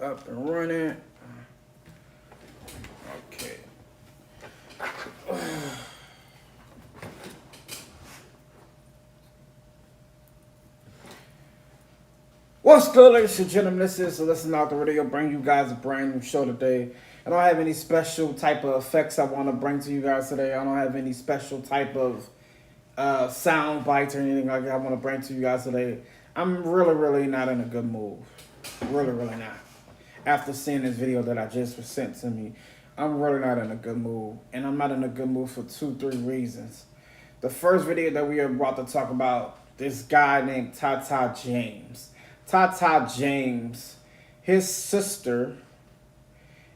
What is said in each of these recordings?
up and running. Okay. What's good, ladies and gentlemen? This is Listen Out the Radio, bring you guys a brand new show today. I don't have any special type of effects I want to bring to you guys today. I don't have any special type of sound bites or anything like that I want to bring to you guys today. I'm really not in a good mood. Really not. After seeing this video that I just was sent to me, I'm really not in a good mood. And I'm not in a good mood for 2-3 reasons. The first video that we are about to talk about, this guy named Tyty James. Tyty James, his sister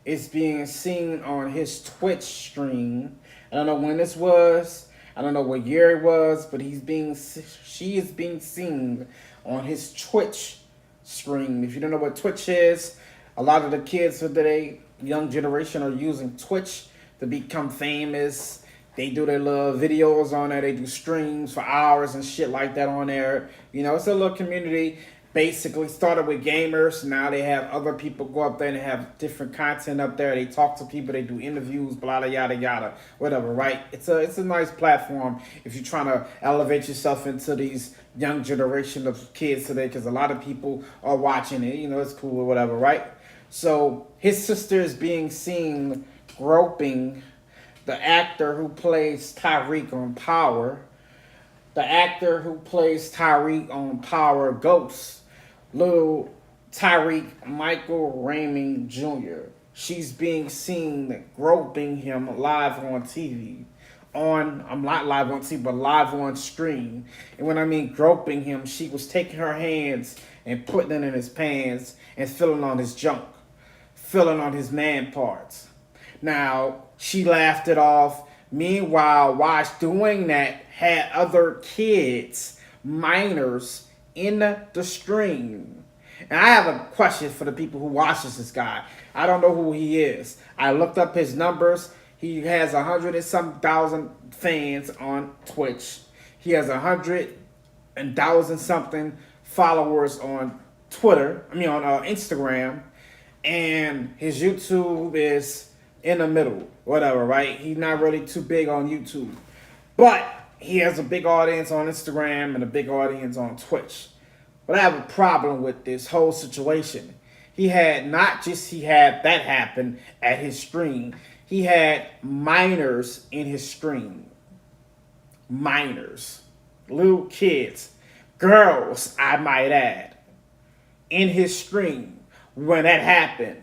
is being seen on his Twitch stream. I don't know when this was. I don't know what year it was, but she is being seen on his Twitch stream. If you don't know what Twitch is, a lot of the kids of today, young generation, are using Twitch to become famous. They do their little videos on there. They do streams for hours and shit like that on there. You know, it's a little community. Basically started with gamers. Now they have other people go up there and have different content up there. They talk to people. They do interviews, blah, blah, yada, yada, whatever, right? It's a nice platform if you're trying to elevate yourself into these young generation of kids today, because a lot of people are watching it. You know, it's cool or whatever, right? So his sister is being seen groping the actor who plays Tyreek on Power. The actor who plays Tyreek on Power Ghost. Little Tyreek Michael Rainey Jr. She's being seen groping him live on TV. I'm not live on TV, but live on stream. And when I mean groping him, she was taking her hands and putting it in his pants and feeling on his junk, feeling on his man parts. Now, she laughed it off. Meanwhile, while doing that, had other kids, minors, in the stream. And I have a question for the people who watches this guy. I don't know who he is. I looked up his numbers. He has 100 and some thousand fans on Twitch. He has 100,000 something followers on Twitter. On Instagram. And his YouTube is in the middle, whatever, right? He's not really too big on YouTube. But he has a big audience on Instagram and a big audience on Twitch. But I have a problem with this whole situation. He had that happen at his stream. He had minors in his stream. Minors. Little kids. Girls, I might add. In his stream when that happened.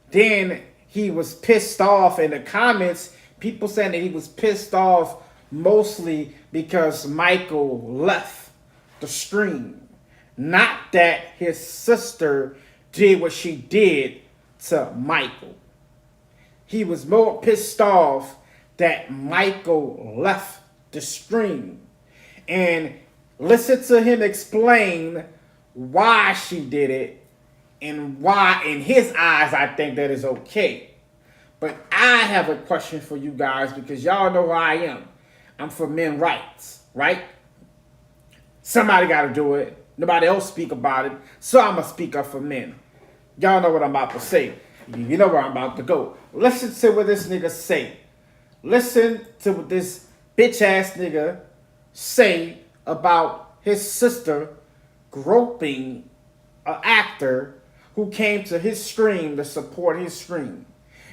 Then he was pissed off in the comments. People saying that he was pissed off mostly because Michael left the stream. Not that his sister did what she did to Michael. He was more pissed off that Michael left the stream. And listen to him explain why she did it and why, in his eyes, I think that is okay. But I have a question for you guys, because y'all know who I am. I'm for men's rights, right? Somebody got to do it. Nobody else speak about it. So I'm going to speak up for men. Y'all know what I'm about to say. You know where I'm about to go. Listen to what this nigga say. Listen to what this bitch-ass nigga say about his sister groping an actor who came to his stream to support his stream.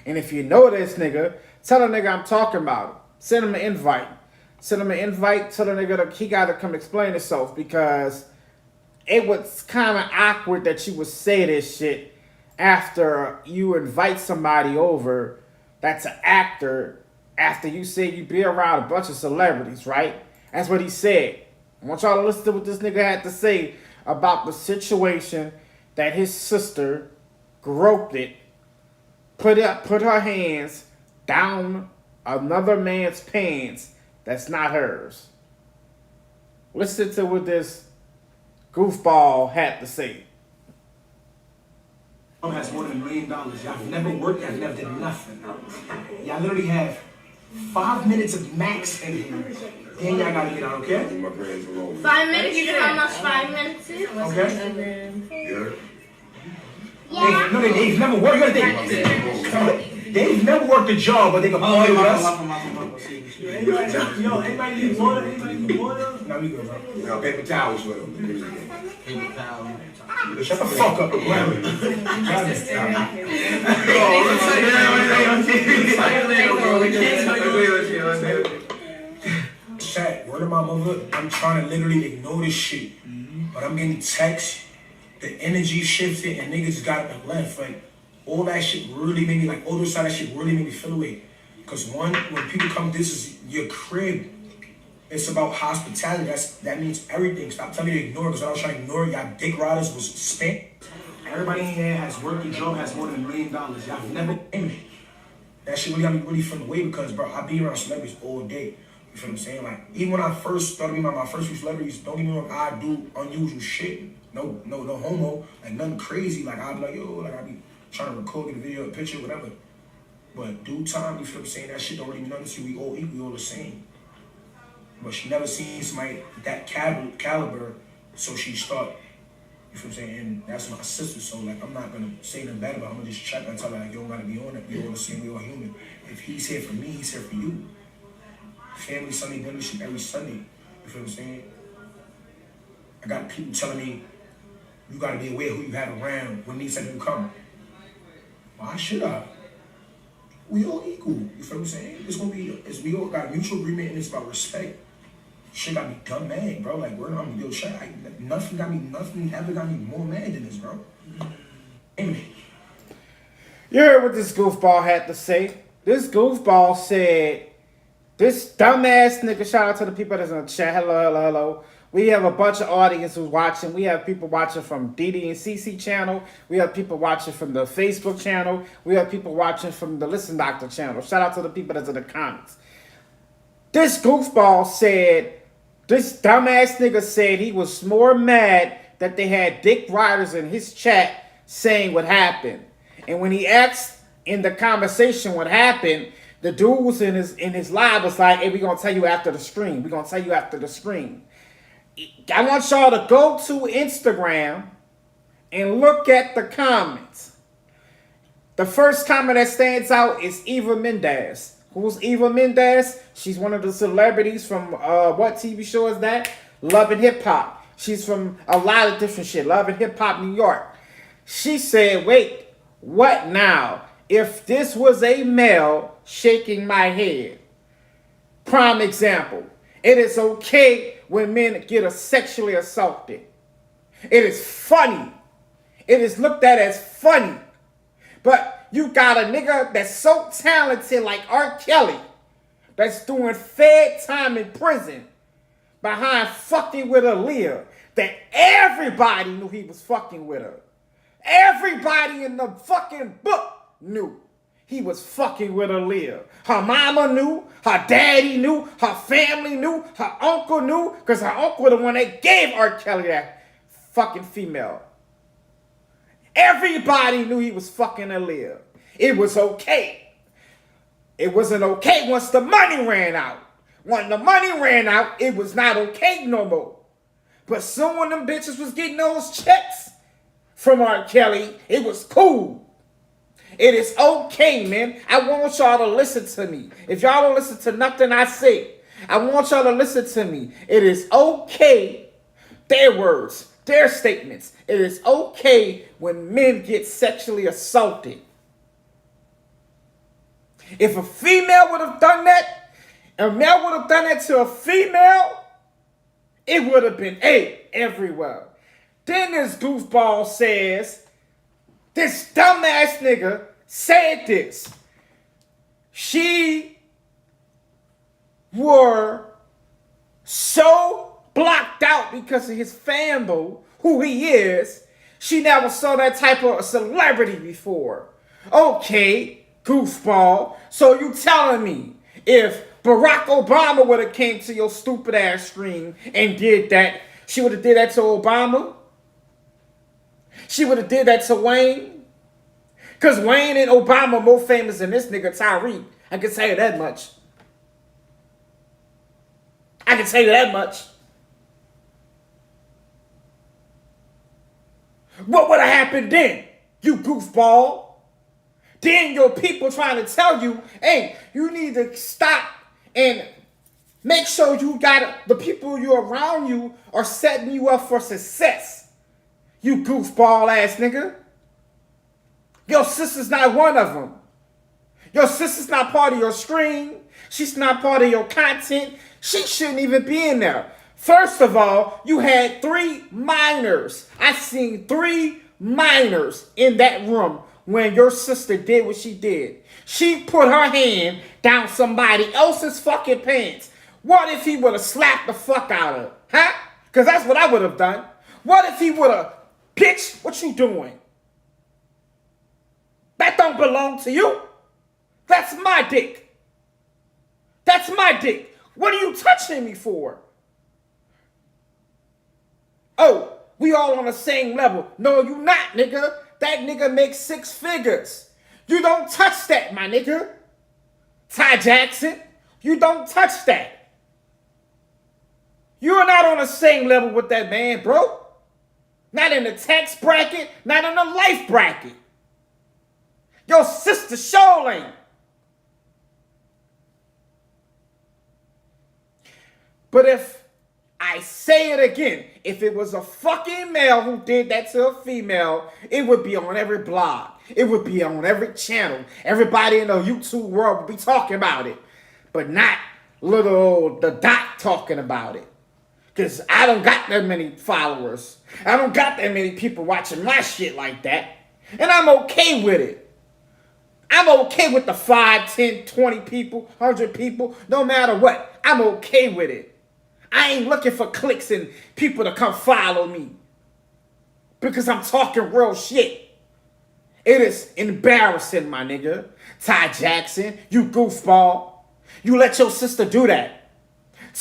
And if you know this nigga, tell the nigga I'm talking about him. Send him an invite. Send him an invite. Tell the nigga that he got to come explain himself, because it was kind of awkward that you would say this shit after you invite somebody over that's an actor, after you say you be around a bunch of celebrities, right? That's what he said. I want y'all to listen to what this nigga had to say about the situation that his sister groped it, put her hands down another man's pants that's not hers. Listen to what this goofball had to say. Has more than $1 million. Y'all never worked, y'all never did nothing. Y'all literally have 5 minutes of max in here. Then y'all gotta get out, okay? 5 minutes? You know how much 5 minutes is? Okay? They've never worked. You gotta think. Come on. They've never worked a job, but they can play with us. Anybody need water? No, we good, bro. No, paper towels with them. Paper towel. Shut the fuck up, Chat, word of my mother, I'm trying to literally ignore this shit. But I'm getting texts, the energy shifted, and niggas got up and left. Like, all that shit really made me, like, all this side of that shit really made me feel away. Because one, when people come, this is your crib. It's about hospitality. That means everything. Stop telling me to ignore it, because I was trying to ignore it. Y'all dick riders was spent. Everybody in here has worked a job, has more than $1 million. Y'all never aimed it. That shit really got me really feeling away, because, bro, I be around celebrities all day. You feel what I'm saying? Like, even when I first started being my first few celebrities, don't get me wrong, I do unusual shit. No homo. Like, nothing crazy. Like, I'll be like, yo, like, I be trying to record, get a video, a picture, whatever. But due time, you feel what I'm saying? That shit don't really mean nothing to you. We all equal, we all the same. But she never seen somebody that caliber, so she start, you feel what I'm saying? And that's my sister, so like, I'm not gonna say nothing bad about her. I'm gonna just check and tell her, like, you don't gotta be on it. We all the same, we all human. If he's here for me, he's here for you. Family Sunday dinner shit every Sunday. You feel what I'm saying? I got people telling me, you gotta be aware who you have around when these people come. Why should I? We all equal. You feel what I'm saying? It's gonna be, we all got a mutual agreement, and it's about respect. Shit got me dumb mad, bro. Like, word on yo, shit, nothing ever got me more mad than this, bro. Anyway. You heard what this goofball had to say. This goofball said, this dumbass nigga, shout out to the people that's in the chat. Hello. We have a bunch of audience who's watching. We have people watching from DD and CC channel. We have people watching from the Facebook channel. We have people watching from the Listen Doctor channel. Shout out to the people that's in the comments. This goofball said, this dumbass nigga said he was more mad that they had dick riders in his chat saying what happened. And when he asked in the conversation what happened, the dude was in his live was like, hey, we're going to tell you after the stream. We're going to tell you after the stream. I want y'all to go to Instagram and look at the comments. The first comment that stands out is Eva Mendes. Who's Eva Mendes? She's one of the celebrities from, what TV show is that? Love and Hip Hop. She's from a lot of different shit. Love and Hip Hop New York. She said, wait, what now? If this was a male shaking my head. Prime example. It is okay when men get sexually assaulted. It is funny. It is looked at as funny. But you got a nigga that's so talented like R. Kelly that's doing fed time in prison behind fucking with Aaliyah that everybody knew he was fucking with her. Everybody in the fucking book knew he was fucking with Aaliyah. Her mama knew, her daddy knew, her family knew, her uncle knew, because her uncle was the one that gave R. Kelly that fucking female. Everybody knew he was fucking Aaliyah. It was okay. It wasn't okay once the money ran out. When the money ran out, it was not okay no more. But soon when them bitches was getting those checks from R. Kelly, it was cool. It is okay, man. I want y'all to listen to me. If y'all don't listen to nothing I say, I want y'all to listen to me. It is okay. Their words, their statements. It is okay when men get sexually assaulted. If a female would have done that, a male would have done that to a female, it would have been everywhere. Then this goofball says, this dumbass nigga said this. She were so blocked out because of his fanboy, who he is. She never saw that type of celebrity before. Okay, goofball. So you telling me if Barack Obama would have came to your stupid ass stream and did that, she would have did that to Obama? She would have did that to Wayne? Because Wayne and Obama more famous than this nigga Tyreek. I can tell you that much. I can tell you that much. What would have happened then? You goofball. Then your people trying to tell you, hey, you need to stop and make sure you got the people you around you are setting you up for success. You goofball ass nigga. Your sister's not one of them. Your sister's not part of your stream. She's not part of your content. She shouldn't even be in there. First of all, you had 3 minors. I seen 3 minors in that room when your sister did what she did. She put her hand down somebody else's fucking pants. What if he would have slapped the fuck out of her? Huh? Because that's what I would have done. What if he would have, bitch, what you doing? That don't belong to you. That's my dick. That's my dick. What are you touching me for? Oh, we all on the same level. No, you not, nigga. That nigga makes 6 figures. You don't touch that, my nigga. Ty Jackson, you don't touch that. You're not on the same level with that man, bro. Not in the tax bracket, not in the life bracket. Your sister Charlene. But if I say it again, if it was a fucking male who did that to a female, it would be on every blog. It would be on every channel. Everybody in the YouTube world would be talking about it. But not little old the Dot talking about it. Because I don't got that many followers. I don't got that many people watching my shit like that. And I'm okay with it. I'm okay with the 5, 10, 20 people, 100 people, no matter what. I'm okay with it. I ain't looking for clicks and people to come follow me. Because I'm talking real shit. It is embarrassing, my nigga. Ty Jackson, you goofball. You let your sister do that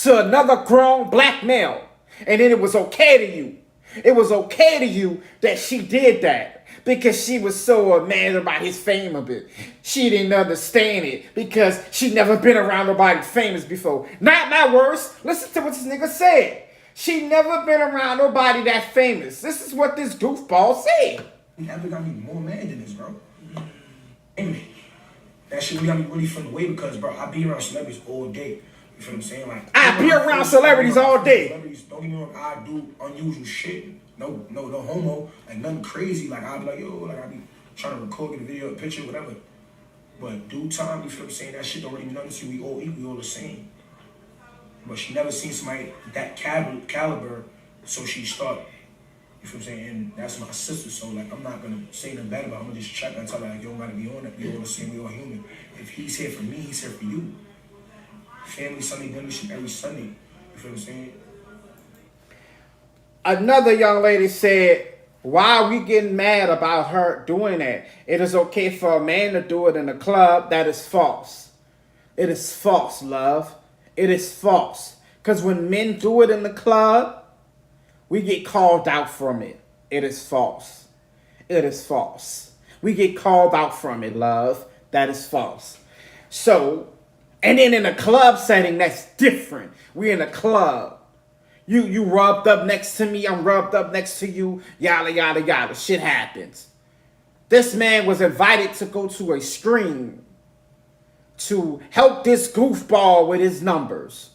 to another grown black male. And then it was okay to you. It was okay to you that she did that. Because she was so mad about his fame a bit. She didn't understand it because she never been around nobody famous before. Not my words. Listen to what this nigga said. She never been around nobody that famous. This is what this goofball said. You never got me more mad than this, bro. Anyway, that shit got me really feeling away because, bro, I be around celebrities all day. You feel what I'm saying? Like I be around celebrities all day. Celebrities, don't get me wrong, I do unusual shit. No homo, like nothing crazy. Like I'll be like, yo, like I be trying to record, get a video, a picture, whatever. But due time, you feel what I'm saying? That shit don't really mean nothing to you. We all equal, we all the same. But she never seen somebody that caliber, so she start. You feel what I'm saying? And that's my sister, so like I'm not gonna say nothing bad about her. I'm gonna just check and tell her like, you don't gotta be on that. We all the same, we all human. If he's here for me, he's here for you. Family Sunday dinner shit every Sunday. You feel what I'm saying? Another young lady said, why are we getting mad about her doing that? It is okay for a man to do it in a club. That is false. It is false, love. It is false. Because when men do it in the club, we get called out from it. It is false. It is false. We get called out from it, love. That is false. So, and then in a club setting, that's different. We're in a club. You rubbed up next to me, I'm rubbed up next to you, yada, yada, yada. Shit happens. This man was invited to go to a stream to help this goofball with his numbers.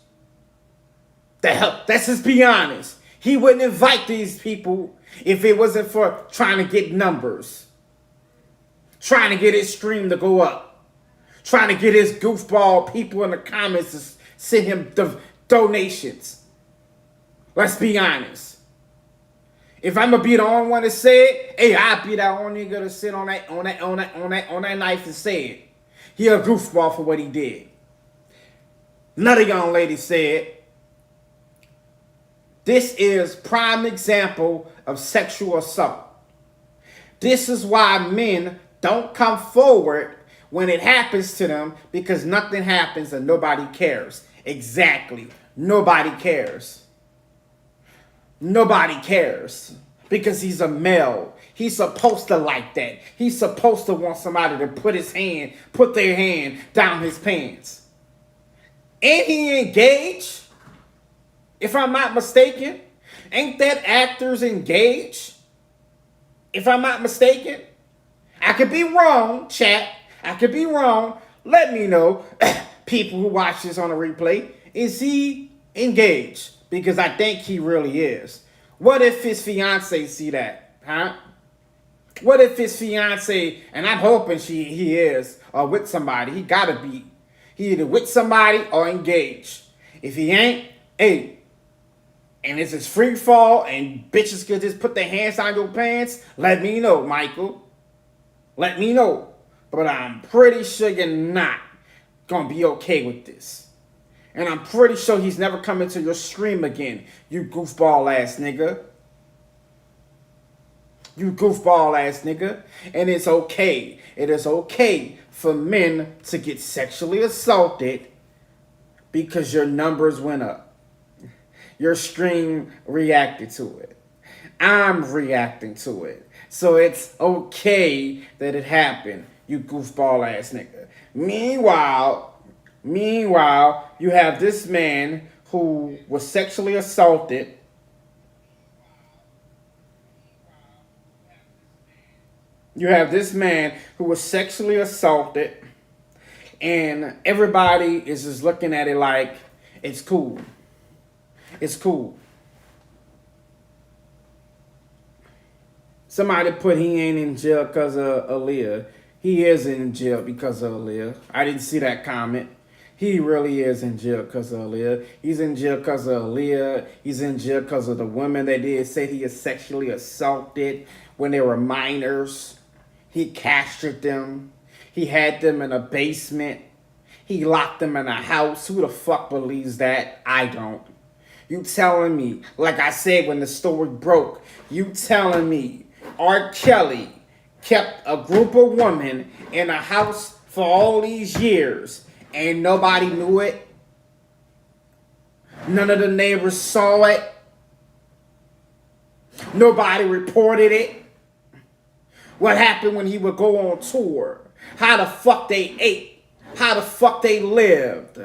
Let's just be honest. He wouldn't invite these people if it wasn't for trying to get numbers. Trying to get his stream to go up. Trying to get his goofball people in the comments to send him donations. Let's be honest. If I'm gonna be the only one to say it, hey, I'll be that only nigga to sit on that knife and say it. He a goofball for what he did. Another young lady said, this is prime example of sexual assault. This is why men don't come forward when it happens to them because nothing happens and nobody cares. Exactly. Nobody cares. Nobody cares because he's a male. He's supposed to like that. He's supposed to want somebody to put their hand down his pants. Ain't he engaged? If I'm not mistaken, ain't that actors engaged? If I'm not mistaken, I could be wrong, chat. I could be wrong. Let me know, people who watch this on a replay. Is he engaged? Because I think he really is. What if his fiance see that? Huh? What if his fiance, and I'm hoping he is, or with somebody. He gotta be. He either with somebody or engaged. If he ain't, hey, and it's just free fall and bitches could just put their hands on your pants, let me know, Michael. Let me know. But I'm pretty sure you're not gonna be okay with this. And I'm pretty sure he's never coming to your stream again, you goofball ass nigga. You goofball ass nigga. And it's okay. It is okay for men to get sexually assaulted because your numbers went up. Your stream reacted to it. I'm reacting to it. So it's okay that it happened, you goofball ass nigga. Meanwhile, you have this man who was sexually assaulted. You have this man who was sexually assaulted, and everybody is just looking at it like it's cool. It's cool. Somebody put he ain't in jail because of Aaliyah. He is in jail because of Aaliyah. I didn't see that comment. He really is in jail because of Aaliyah. He's in jail because of Aaliyah. He's in jail because of the women that did say he is sexually assaulted when they were minors. He castrated them. He had them in a basement. He locked them in a house. Who the fuck believes that? I don't. You telling me, like I said when the story broke, you telling me R. Kelly kept a group of women in a house for all these years and nobody knew it? None of the neighbors saw it? Nobody reported it? What happened when he would go on tour? How the fuck they ate? How the fuck they lived?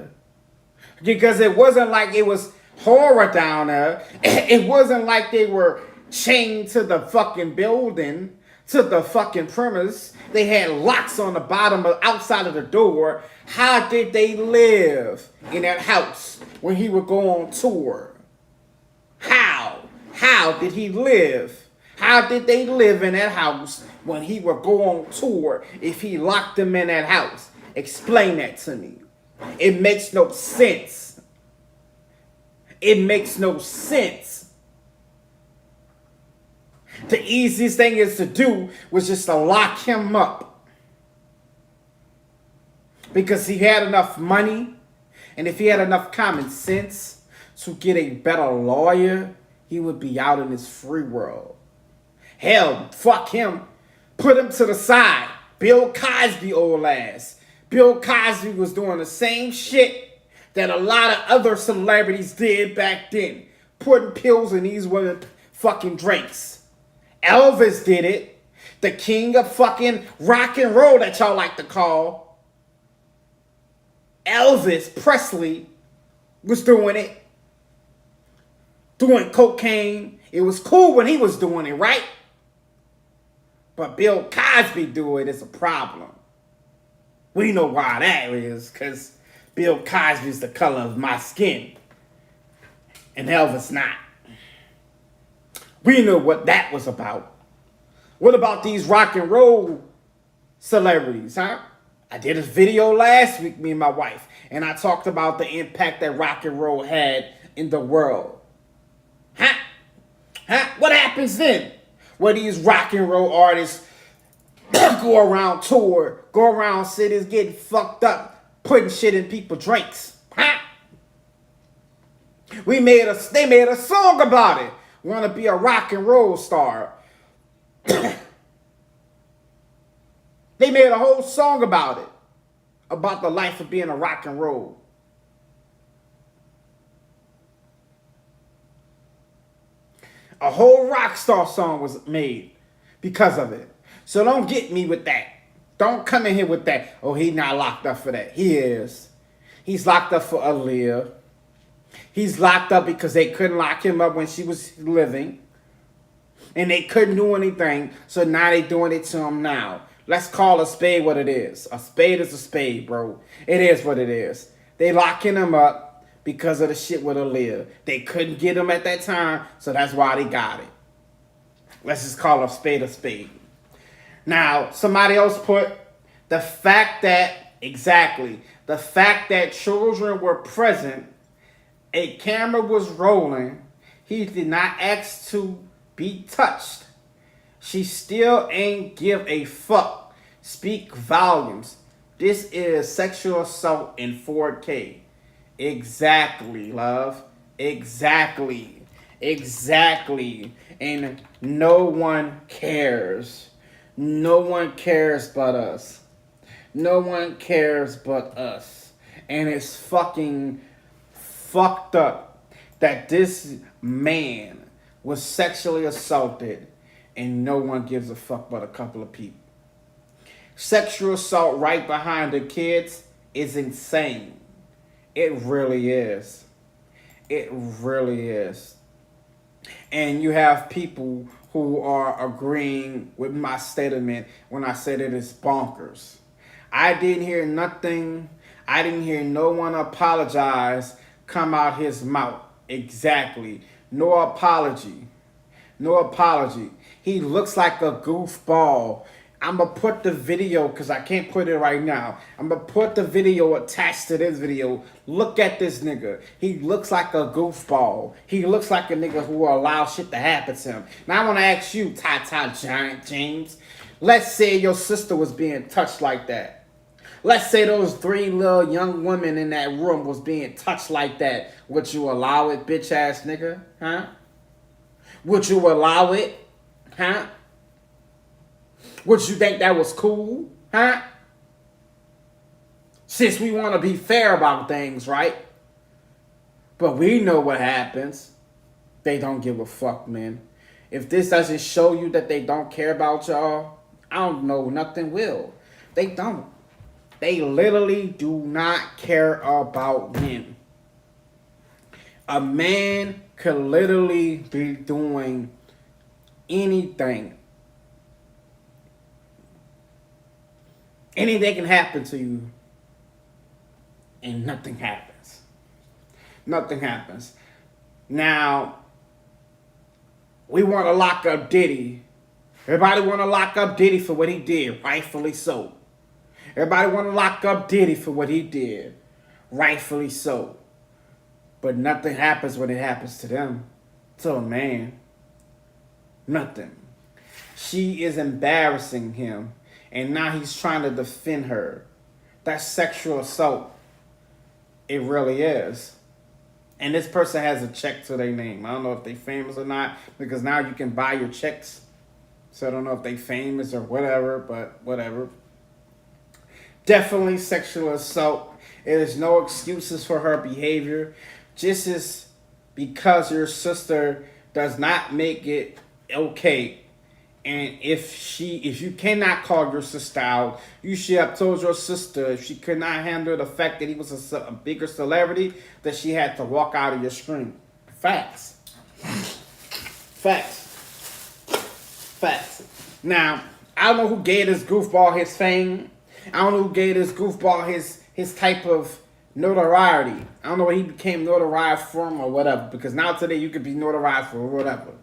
Because it wasn't like it was horror down there. It wasn't like they were chained to the fucking building, to the fucking premise. They had locks on the bottom of outside of the door. How did they live in that house when he would go on tour? How did he live? How did they live in that house when he would go on tour if he locked them in that house? Explain that to me. It makes no sense. It makes no sense. The easiest thing is to do was just to lock him up. Because he had enough money, and if he had enough common sense to get a better lawyer, he would be out in this free world. Hell, fuck him. Put him to the side. Bill Cosby old ass. Bill Cosby was doing the same shit that a lot of other celebrities did back then. Putting pills in these women fucking drinks. Elvis did it. The king of fucking rock and roll that y'all like to call. Elvis Presley was doing it. Doing cocaine. It was cool when he was doing it, right? But Bill Cosby do it is a problem. We know why that is, because Bill Cosby's the color of my skin. And Elvis not. We know what that was about. What about these rock and roll celebrities, huh? I did a video last week, me and my wife, and I talked about the impact that rock and roll had in the world. Huh? What happens then? Where these rock and roll artists go around tour, go around cities getting fucked up, putting shit in people's drinks. Huh? They made a song about it. Want to be a rock and roll star. They made a whole song about it. About the life of being a rock and roll. A whole rock star song was made because of it. So don't get me with that. Don't come in here with that. Oh, he's not locked up for that. He is. He's locked up for Aaliyah. He's locked up because they couldn't lock him up when she was living. And they couldn't do anything. So now they doing it to him now. Let's call a spade what it is. A spade is a spade, bro. It is what it is. They locking him up because of the shit with Aaliyah. They couldn't get him at that time, so that's why they got it. Let's just call a spade a spade. Now, somebody else put the fact that, exactly, the fact that children were present, a camera was rolling, he did not ask to be touched. She still ain't give a fuck. Speak volumes. This is sexual assault in 4K. Exactly, love. Exactly. Exactly. And no one cares. No one cares but us. No one cares but us. And it's fucking fucked up that this man was sexually assaulted and no one gives a fuck but a couple of people. Sexual assault right behind the kids is insane. It really is. It really is. And you have people who are agreeing with my statement when I said it is bonkers. I didn't hear nothing. I didn't hear no one apologize come out his mouth. Exactly. No apology. No apology. He looks like a goofball. I'm going to put the video, because I can't put it right now. I'm going to put the video attached to this video. Look at this nigga. He looks like a goofball. He looks like a nigga who will allow shit to happen to him. Now I want to ask you, Ty Giant James. Let's say your sister was being touched like that. Let's say those 3 little young women in that room was being touched like that. Would you allow it, bitch ass nigga? Huh? Would you allow it? Huh? Would you think that was cool? Huh? Since we want to be fair about things, right? But we know what happens. They don't give a fuck, man. If this doesn't show you that they don't care about y'all, I don't know, nothing will. They don't. They literally do not care about men. A man could literally be doing anything. Anything can happen to you, and nothing happens. Nothing happens. Now, we want to lock up Diddy. Everybody want to lock up Diddy for what he did, rightfully so. Everybody want to lock up Diddy for what he did, rightfully so. But nothing happens when it happens to them, to a man. Nothing. She is embarrassing him. And now he's trying to defend her. That's sexual assault. It really is. And this person has a check to their name. I don't know if they famous or not, because now you can buy your checks. So I don't know if they famous or whatever, but whatever. Definitely sexual assault. There's no excuses for her behavior. Just as because your sister does not make it okay. And if you cannot call your sister out, you should have told your sister if she could not handle the fact that he was a bigger celebrity, that she had to walk out of your screen. Facts. Facts. Facts. Now, I don't know who gave this goofball his fame. I don't know who gave this goofball his type of notoriety. I don't know what he became notoriety from or whatever, because now today you could be notoriety for whatever.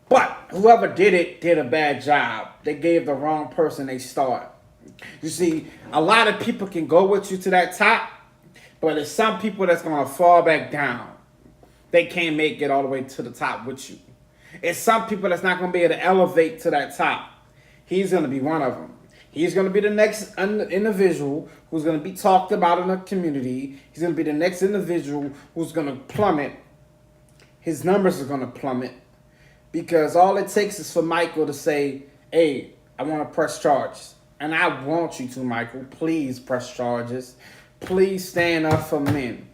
But whoever did it did a bad job. They gave the wrong person a start. You see, a lot of people can go with you to that top, but there's some people that's going to fall back down. They can't make it all the way to the top with you. It's some people that's not going to be able to elevate to that top. He's going to be one of them. He's going to be the next individual who's going to be talked about in the community. He's going to be the next individual who's going to plummet. His numbers are going to plummet. Because all it takes is for Michael to say, hey, I want to press charges. And I want you to, Michael. Please press charges. Please stand up for men.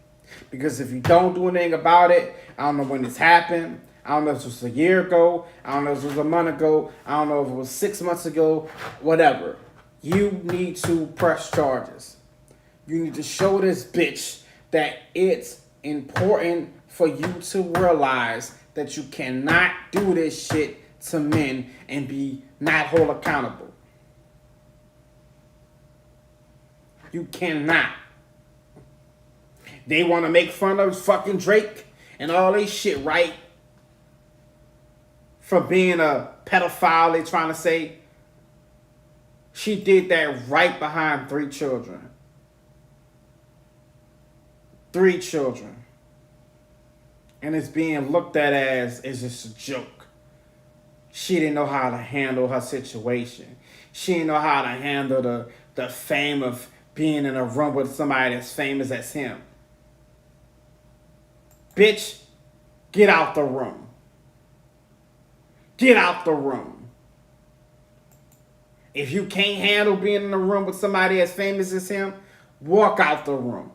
Because if you don't do anything about it, I don't know when this happened. I don't know if it was a year ago. I don't know if it was a month ago. I don't know if it was 6 months ago. Whatever. You need to press charges. You need to show this bitch that it's important for you to realize that you cannot do this shit to men and be not hold accountable. You cannot. They want to make fun of fucking Drake and all this shit, right? For being a pedophile, they trying to say. She did that right behind 3 children. 3 children. And it's being looked at as just a joke. She didn't know how to handle her situation. She didn't know how to handle the fame of being in a room with somebody as famous as him. Bitch, get out the room. Get out the room. If you can't handle being in a room with somebody as famous as him, walk out the room.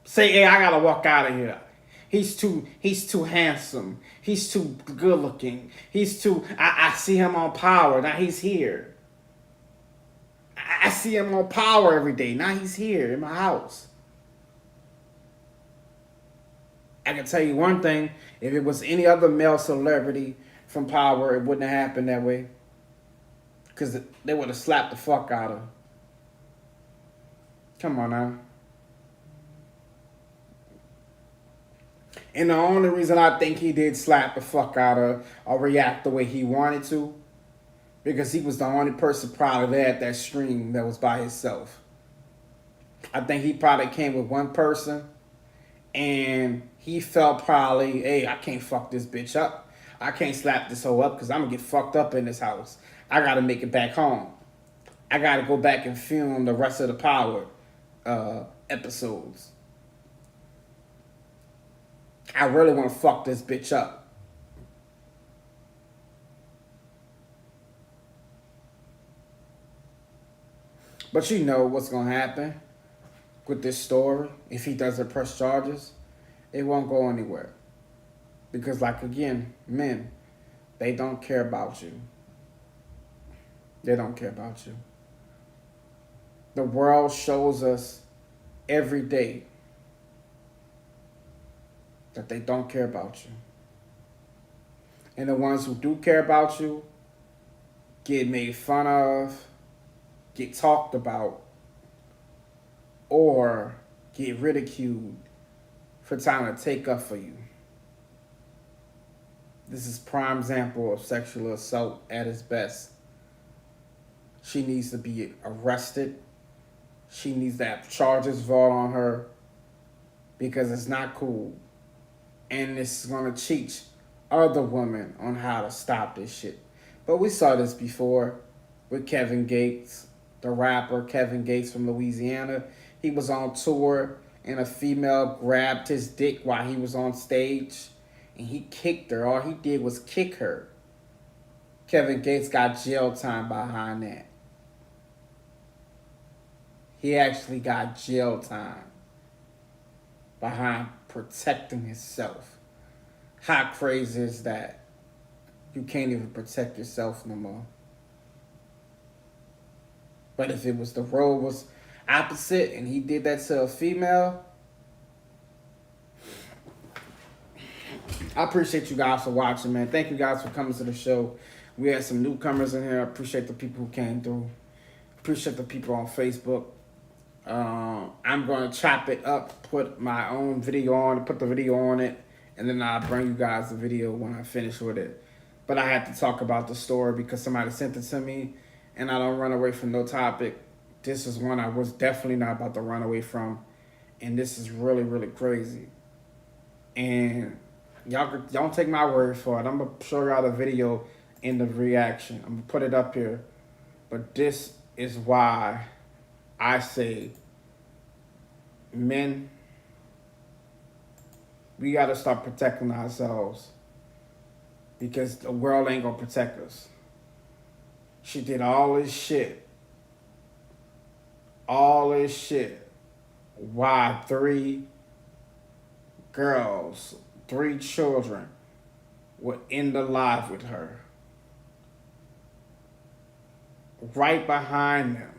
Say, hey, I gotta walk out of here. He's too handsome. He's too good looking. I see him on Power. Now he's here. I see him on Power every day. Now he's here in my house. I can tell you one thing. If it was any other male celebrity from Power, it wouldn't have happened that way. Because they would have slapped the fuck out of her. Come on now. And the only reason I think he did slap the fuck out of her or react the way he wanted to, because he was the only person probably there at that stream that was by himself. I think he probably came with one person and he felt probably, hey, I can't fuck this bitch up. I can't slap this hoe up because I'm going to get fucked up in this house. I got to make it back home. I got to go back and film the rest of the Power episodes. I really want to fuck this bitch up. But you know what's going to happen with this story. If he doesn't press charges, it won't go anywhere. Because, like, again, men, they don't care about you. They don't care about you. The world shows us every day that they don't care about you. And the ones who do care about you get made fun of, get talked about, or get ridiculed for trying to take up for you. This is prime example of sexual assault at its best. She needs to be arrested. She needs to have charges brought on her because it's not cool. And this is going to teach other women on how to stop this shit. But we saw this before with Kevin Gates, the rapper Kevin Gates from Louisiana. He was on tour and a female grabbed his dick while he was on stage and he kicked her. All he did was kick her. Kevin Gates got jail time behind that. He actually got jail time behind protecting himself. How crazy is that? You can't even protect yourself no more. But if it was the role was opposite and he did that to a female, I appreciate you guys for watching, man. Thank you guys for coming to the show. We had some newcomers in here. I appreciate the people who came through. Appreciate the people on Facebook. I'm going to chop it up, put my own video on, put the video on it, and then I'll bring you guys the video when I finish with it. But I had to talk about the story because somebody sent it to me, and I don't run away from no topic. This is one I was definitely not about to run away from, and this is really, really crazy. And y'all don't take my word for it. I'm going to show y'all the video in the reaction. I'm going to put it up here. But this is why I say, men, we got to start protecting ourselves because the world ain't going to protect us. She did all this shit. All this shit. Why 3 girls, 3 children would end alive with her. Right behind them.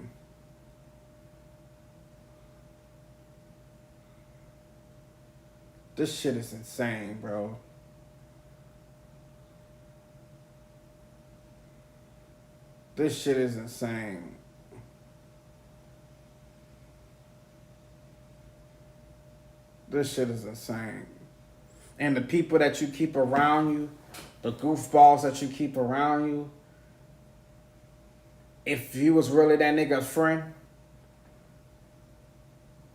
This shit is insane, bro. This shit is insane. This shit is insane. And the people that you keep around you, the goofballs that you keep around you, if you was really that nigga's friend,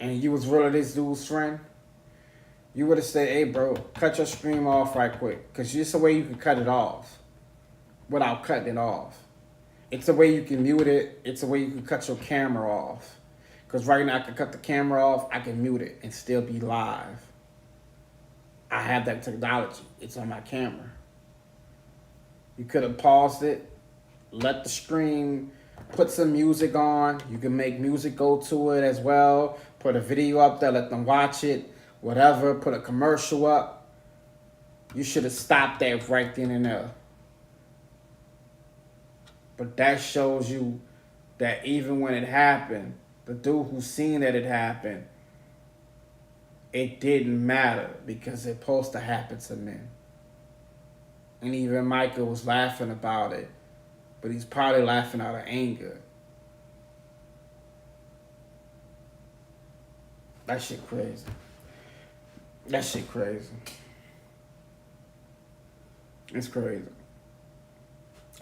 and you was really this dude's friend, you would have said, hey bro, cut your stream off right quick. Because it's a way you can cut it off without cutting it off. It's a way you can mute it. It's a way you can cut your camera off. Because right now I can cut the camera off, I can mute it and still be live. I have that technology. It's on my camera. You could have paused it, let the stream, put some music on. You can make music go to it as well. Put a video up there, let them watch it. Whatever, put a commercial up. You should have stopped that right then and there. But that shows you that even when it happened, the dude who seen that it happened, it didn't matter because it's supposed to happen to men. And even Michael was laughing about it, but he's probably laughing out of anger. That shit crazy. That shit crazy. It's crazy.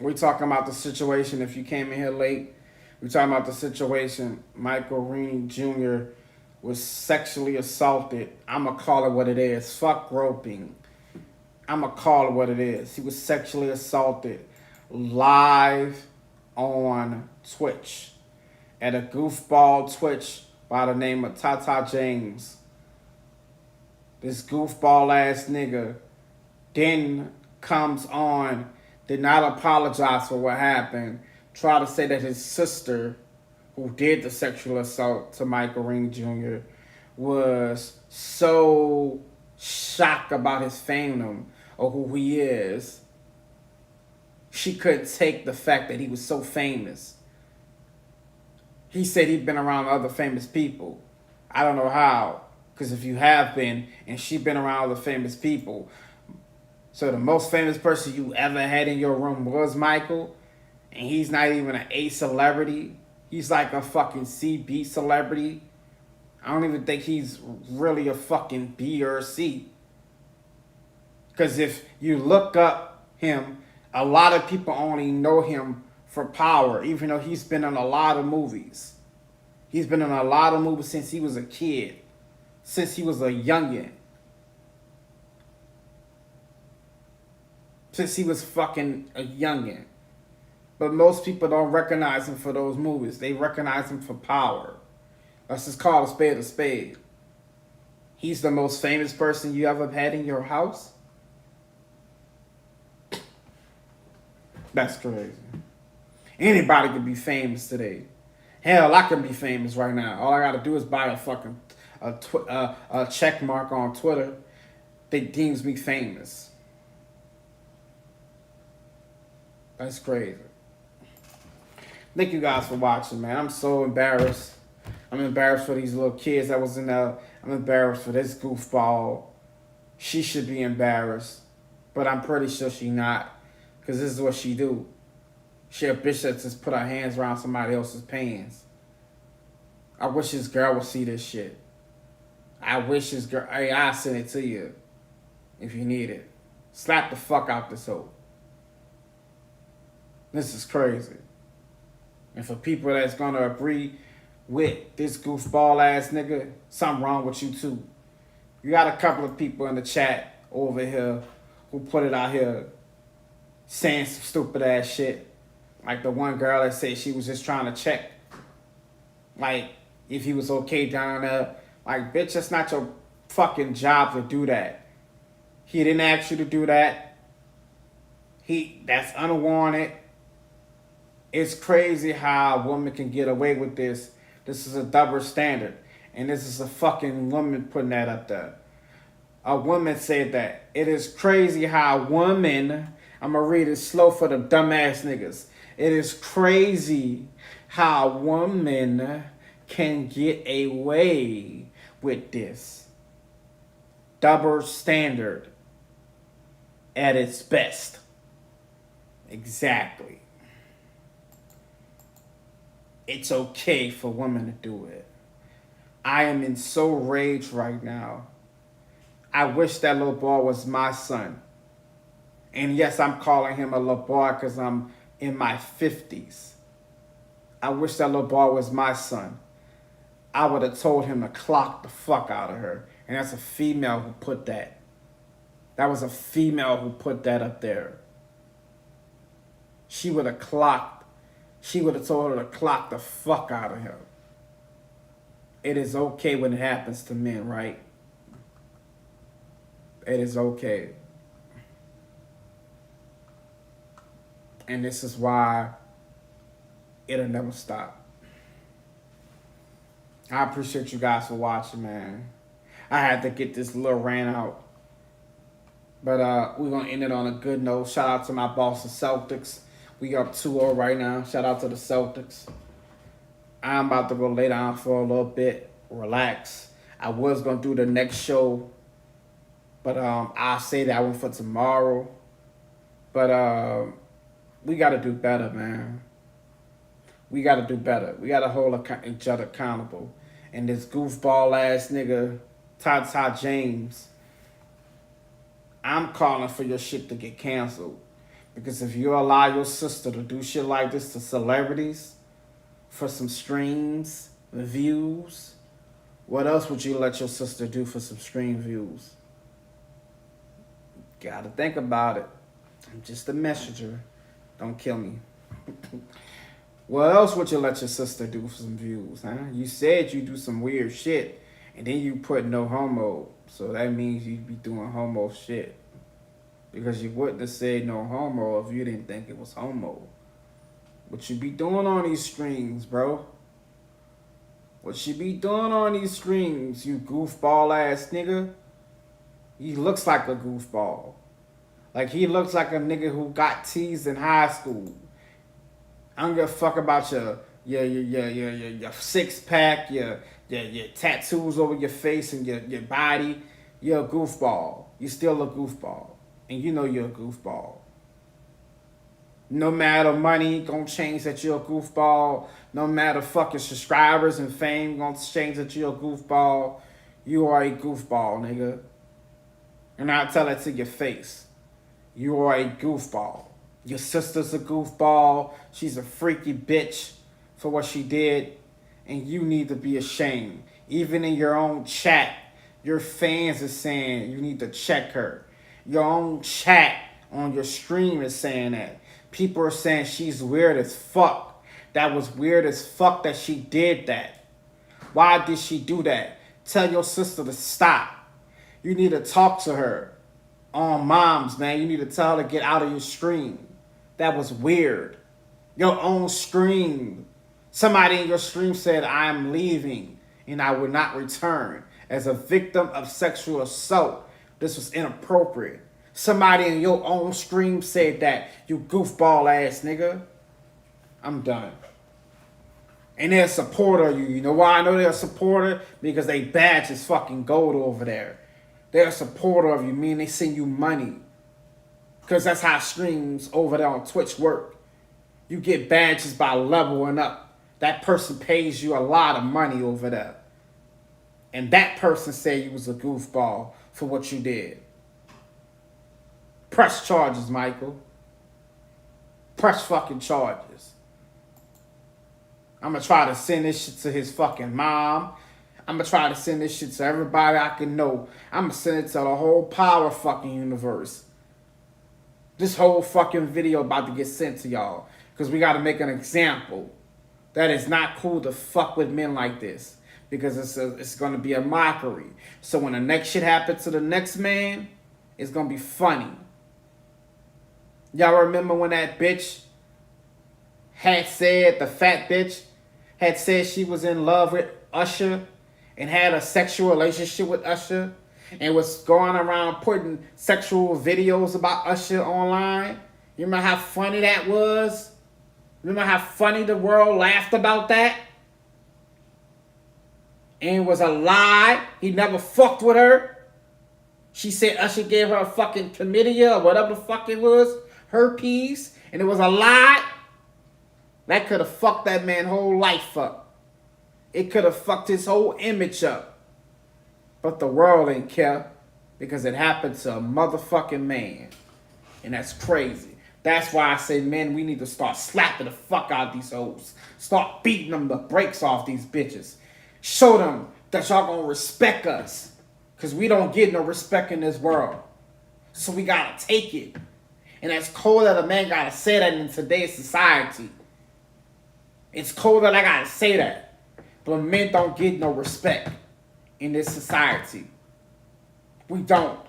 We talking about the situation. If you came in here late, we talking about the situation. Michael Rainey Jr. was sexually assaulted. I'ma call it what it is. Fuck groping. I'ma call it what it is. He was sexually assaulted live on Twitch at a goofball Twitch by the name of Tata James. This goofball ass nigga then comes on, did not apologize for what happened, try to say that his sister, who did the sexual assault to Michael Rainey Jr., was so shocked about his fandom or who he is, she couldn't take the fact that he was so famous. He said he'd been around other famous people. I don't know how. Because if you have been, and she been around other famous people, so the most famous person you ever had in your room was Michael, and he's not even an A celebrity. He's like a fucking CB celebrity. I don't even think he's really a fucking B or a C. Because if you look up him, a lot of people only know him for power, even though he's been in a lot of movies. He's been in a lot of movies since he was a kid. Since he was a youngin'. Since he was fucking a youngin'. But most people don't recognize him for those movies. They recognize him for power. Let's just call a spade a spade. He's the most famous person you ever had in your house? That's crazy. Anybody can be famous today. Hell, I can be famous right now. All I gotta do is buy a fucking a check mark on Twitter that deems me famous. That's crazy. Thank you guys for watching, man. I'm so embarrassed. I'm embarrassed for these little kids that was in there. I'm embarrassed for this goofball. She should be embarrassed, but I'm pretty sure she not, because this is what she do. She a bitch that just put her hands around somebody else's pants. I wish this girl would see this shit. I wish this girl, hey, I'll send it to you if you need it. Slap the fuck out this hoe. This is crazy. And for people that's gonna agree with this goofball ass nigga, something wrong with you too. You got a couple of people in the chat over here who put it out here saying some stupid ass shit. Like the one girl that said she was just trying to check, like, if he was okay down there. Like, bitch, it's not your fucking job to do that. He didn't ask you to do that. That's unwarranted. It's crazy how a woman can get away with this. This is a double standard. And this is a fucking woman putting that up there. A woman said that. It is crazy how a woman, I'm going to read it slow for the dumbass niggas. It is crazy how a woman can get away with this. Double standard at its best. Exactly. It's okay for women to do it. I am in so rage right now I wish that little boy was my son. And yes, I'm calling him a little boy because I'm in my 50s. I wish that little boy was my son. I would have told him to clock the fuck out of her. And that's a female who put that. That was a female who put that up there. She would have told her to clock the fuck out of him. It is okay when it happens to men, right? It is okay. And this is why it'll never stop. I appreciate you guys for watching, man. I had to get this little rant out. But we're going to end it on a good note. Shout out to my Boston Celtics. We up 2-0 right now. Shout out to the Celtics. I'm about to go lay down for a little bit. Relax. I was going to do the next show. But I'll say that one for tomorrow. But we got to do better, man. We got to do better. We got to hold each other accountable. And this goofball ass nigga, Tyty James, I'm calling for your shit to get canceled. Because if you allow your sister to do shit like this to celebrities for some streams, views, what else would you let your sister do for some stream views? Gotta think about it. I'm just a messenger. Don't kill me. What else would you let your sister do for some views, huh? You said you do some weird shit, and then you put no homo. So that means you be doing homo shit. Because you wouldn't have said no homo if you didn't think it was homo. What you be doing on these streams, bro? What you be doing on these streams, you goofball ass nigga? He looks like a goofball. Like he looks like a nigga who got teased in high school. I don't give a fuck about your six pack, your tattoos over your face and your body. You're a goofball. You're still a goofball. And you know you're a goofball. No matter money gonna change that you're a goofball. No matter fucking subscribers and fame gonna change that you're a goofball. You are a goofball, nigga. And I'll tell it to your face. You are a goofball. Your sister's a goofball. She's a freaky bitch for what she did. And you need to be ashamed. Even in your own chat, your fans are saying you need to check her. Your own chat on your stream is saying that. People are saying she's weird as fuck. That was weird as fuck that she did that. Why did she do that? Tell your sister to stop. You need to talk to her. On moms, man. You need to tell her to get out of your stream. That was weird. Your own stream. Somebody in your stream said, I am leaving and I will not return. As a victim of sexual assault, this was inappropriate. Somebody in your own stream said that, you goofball ass nigga. I'm done. And they're a supporter of you. You know why I know they're a supporter? Because they badge is fucking gold over there. They're a supporter of you, meaning they send you money. Because that's how streams over there on Twitch work. You get badges by leveling up. That person pays you a lot of money over there. And that person said you was a goofball for what you did. Press charges, Michael. Press fucking charges. I'm going to try to send this shit to his fucking mom. I'm going to try to send this shit to everybody I can know. I'm going to send it to the whole power fucking universe. This whole fucking video about to get sent to y'all. Because we got to make an example. That is not cool to fuck with men like this. Because it's going to be a mockery. So when the next shit happens to the next man, it's going to be funny. Y'all remember when that bitch had said, the fat bitch, had said she was in love with Usher and had a sexual relationship with Usher and was going around putting sexual videos about Usher online? You remember how funny that was? Remember how funny the world laughed about that? And it was a lie. He never fucked with her. She said Usher gave her a fucking chlamydia or whatever the fuck it was. Herpes. And it was a lie. That could have fucked that man's whole life up. It could have fucked his whole image up. But the world ain't care. because it happened to a motherfucking man. And that's crazy. That's why I say, men, we need to start slapping the fuck out of these hoes. Start beating them the brakes off these bitches. Show them that y'all gonna respect us. Because we don't get no respect in this world. So we gotta take it. And it's cold that a man gotta say that in today's society. It's cold that I gotta say that. But men don't get no respect in this society. We don't.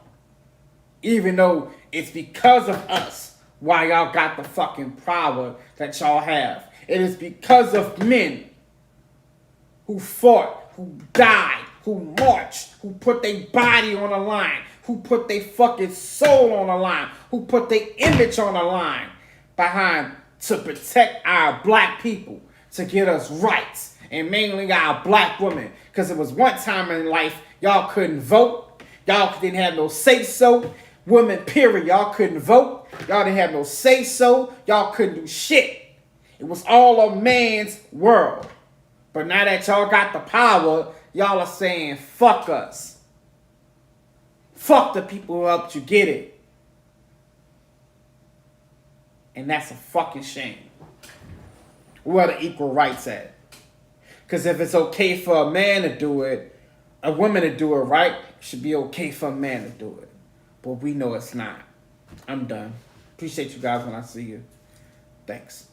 Even though it's because of us why y'all got the fucking power that y'all have. It is because of men who fought, who died, who marched, who put their body on the line, who put their fucking soul on the line, who put their image on the line behind to protect our black people, to get us rights, and mainly our black women. Because it was one time in life y'all couldn't vote, y'all didn't have no say-so. Women, period, y'all couldn't vote, y'all didn't have no say-so, y'all couldn't do shit. It was all a man's world. But now that y'all got the power, y'all are saying, fuck us. Fuck the people who helped you get it. And that's a fucking shame. Where the equal rights at? Because if it's okay for a man to do it, a woman to do it right, it should be okay for a man to do it. But we know it's not. I'm done. Appreciate you guys when I see you. Thanks.